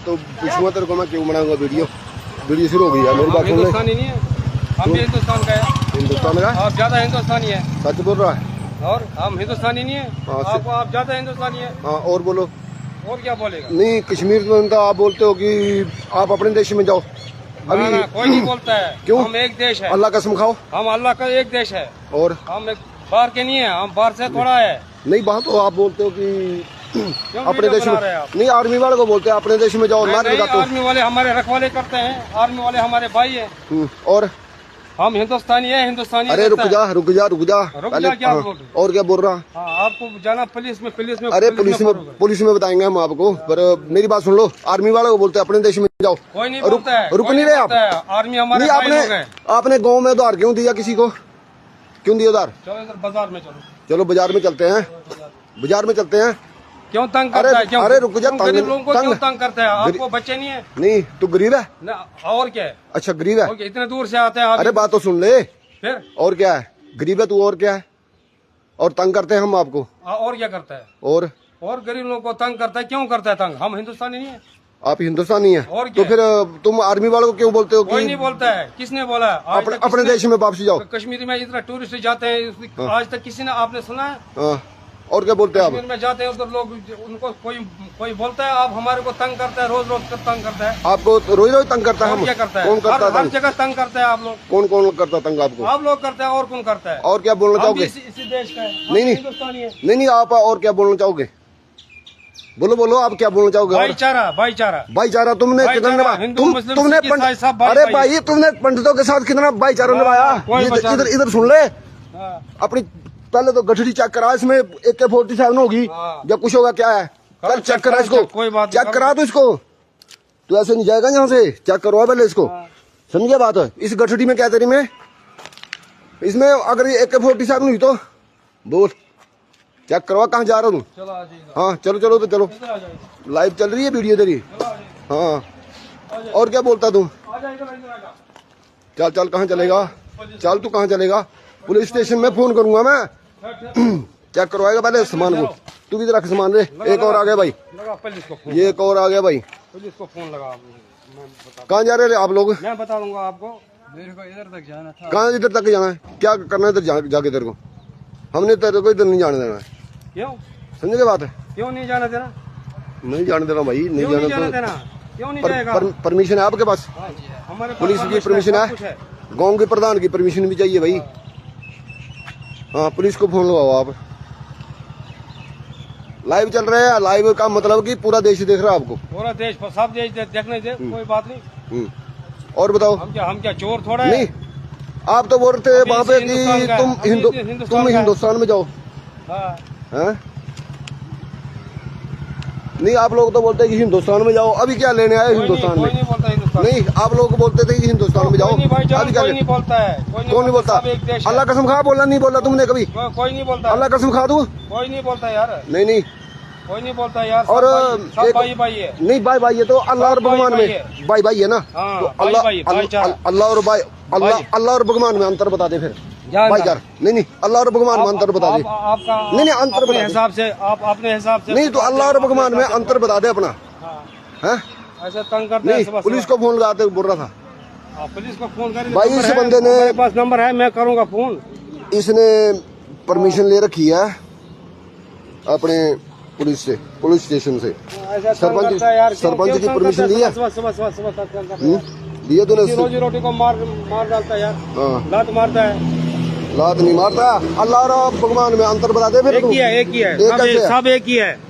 तो पूछूंगा तेरे को मैं क्यों बनाऊंगा वीडियो शुरू हो गई है मेरी बात सुन ले। हिंदुस्तानी नहीं है, हम भी हिंदुस्तान का है। हिंदुस्तान का आप ज्यादा हिंदुस्तानी है। सच बोल रहा है। और हम हिंदुस्तानी नहीं है, आपको आप ज्यादा हिंदुस्तानी है। हाँ और बोलो। और क्या बोलेगा? नहीं कश्मीर में तो आप बोलते हो कि आप अपने देश में जाओ। अभी ना, कोई नहीं बोलता है। क्यों? हम एक देश है। अल्लाह कसम खाओ। हम अल्लाह का एक देश है और हम एक बाहर के नहीं है, हम बाहर से थोड़ा है। नहीं बात तो आप बोलते हो कि अपने देश में नहीं, आर्मी वाले को बोलते हैं अपने देश में जाओ। आर्मी वाले हमारे रखवाले करते हैं, आर्मी वाले हमारे भाई है। और हम हिंदुस्तानी है, हिंदुस्तानी। अरे रुक जा पहले क्या और क्या बोल रहा? आपको जाना पुलिस में अरे पुलिस में बताएंगे हम आपको, पर मेरी बात सुन लो। आर्मी वाले को बोलते हैं अपने देश में जाओ। कोई नहीं बोलता है। रुक नहीं रहे आप। आर्मी हमारे आपने गाँव में उधार क्यों दिया? किसी को क्यों दिया उधार? चलो इधर बाजार में चलो बाजार में चलते हैं। बाजार में चलते हैं। क्यों तंग करता है? क्यों? अरे रुक जा, गरीब लोगों को क्यों तंग करता है? आपको बच्चे नहीं है? नहीं तू गरीब है ना, और क्या है? अच्छा गरीब है। इतने दूर से आते हैं। अरे बात तो सुन ले। फिर और क्या है? गरीब है तू, और क्या है? और तंग करते हैं हम आपको। और क्या करता है? और गरीब लोगों को तंग करता है। क्यों करता है तंग? हम हिंदुस्तानी नहीं है। आप हिंदुस्तानी है और तो फिर तुम आर्मी वालों को क्यों बोलते हो? कोई नहीं बोलता है। किसने बोला? अपने देश में वापसी जाओ। कश्मीर में इतना टूरिस्ट जाते हैं, आज तक किसी ने आपने सुना है? और क्या बोलते हैं आप? कश्मीर में जाते हैं उधर लोग, उनको कोई बोलता है आप हमारे को तंग करता है, रोज तंग करता है। आपको रोज तंग करता है? हम क्या करता है? कौन करता है? हर जगह तंग करता है आप लोग। कौन करता तंग आपको? आप लोग करते हैं। और कौन करता है? और क्या बोलना चाहोगे? इसी देश का है। नहीं हिंदुस्तानी है। नहीं आप और क्या बोलना चाहोगे? बोलो आप क्या बोलना चाहोगे? भाईचारा तुमने कितना निभाया? अरे भाई तुमने पंडितों के साथ कितना भाईचारा निभाया? इधर सुन ले अपनी। पहले तो गठड़ी चेक करा, इसमें AK-47 होगी या कुछ होगा क्या है? कल चेक करा इसको। कोई बात चेक करा तो इसको। तू ऐसे नहीं जाएगा यहाँ से। चेक करवा पहले इसको। समझ गया बात है? इस गठड़ी में क्या तेरी में? इसमें अगर AK-47 हुई तो बोल। चेक करवा कहाँ जा रहा तू? हाँ चलो तो चलो। लाइव चल रही है वीडियो तेरी। हाँ और क्या बोलता तू? चल कहाँ चलेगा? चल तू कहाँ चलेगा? पुलिस स्टेशन में फोन करूंगा मैं। चेक करवाएगा पहले सामान को। तू भी रख सामान रे। एक और आ गया भाई। ये एक और आ गया भाई। पुलिस को फोन लगा। कहाँ जा रहे आप लोग? मैं बता दूंगा आपको। मेरे को इधर तक जाना था। कहाँ इधर तक जाना है? क्या करना है इधर जाके तेरे को? हमने तेरे को इधर नहीं जाने देना है। क्यों? समझे बात है? क्यों नहीं जाना देना? नहीं जाने देना भाई। नहीं जाने देना। क्यों नहीं जाएगा? परमिशन है आपके पास? हमारे पुलिस की परमिशन है, गाँव के प्रधान की परमिशन भी चाहिए भाई। हाँ पुलिस को फोन लगाओ आप। लाइव चल रहे हैं। लाइव का मतलब कि पूरा देश देख रहा है आपको। पूरा देश, सब देश देखने दे। कोई बात नहीं। और बताओ। हम क्या चोर थोड़ा है? नहीं आप तो बोल रहे थे वहाँ पे कि तुम हिंदुस्तान में जाओ। हाँ नहीं आप लोग तो बोलते हैं कि हिंदुस्तान में जाओ। अभी क्या लेने आए हिंदुस्तान में? नहीं आप लोग बोलते थे कि हिंदुस्तान में जाओ। अभी क्या नहीं बोलता है? कौन नहीं बोलता? अल्लाह कसम खा बोला नहीं बोला तुमने कभी? कोई नहीं बोलता। अल्लाह कसम खा दूं? कोई नहीं बोलता यार। नहीं कोई नहीं बोलता यार। और भाई है। नहीं भाई ये तो अल्लाह और भगवान में भाई है ना? तो अल्लाह और भगवान में अंतर बता दे फिर भाईचारा। नहीं अल्लाह और भगवान में अंतर बता दे। नहीं अंतर बता हिसाब से आप अपने हिसाब से। नहीं तो अल्लाह और भगवान में अंतर बता दे अपना। है ऐसा तंग करते हैं। पुलिस को फोन लगाते बोल रहा था। पुलिस को फोन कर भाई इस बंदे ने, मेरे पास नंबर है, मैं करूंगा फोन। इसने परमिशन ले रखी है अपने पुलिस स्टेशन से। सरपंच की परमिशन ली है? दिए तूने? रोजी रोटी को मार डालता है यार। लात मारता है। लात नहीं मारता। अल्लाह और भगवान में अंतर बता दे फिर। एक ही है। सब एक ही है।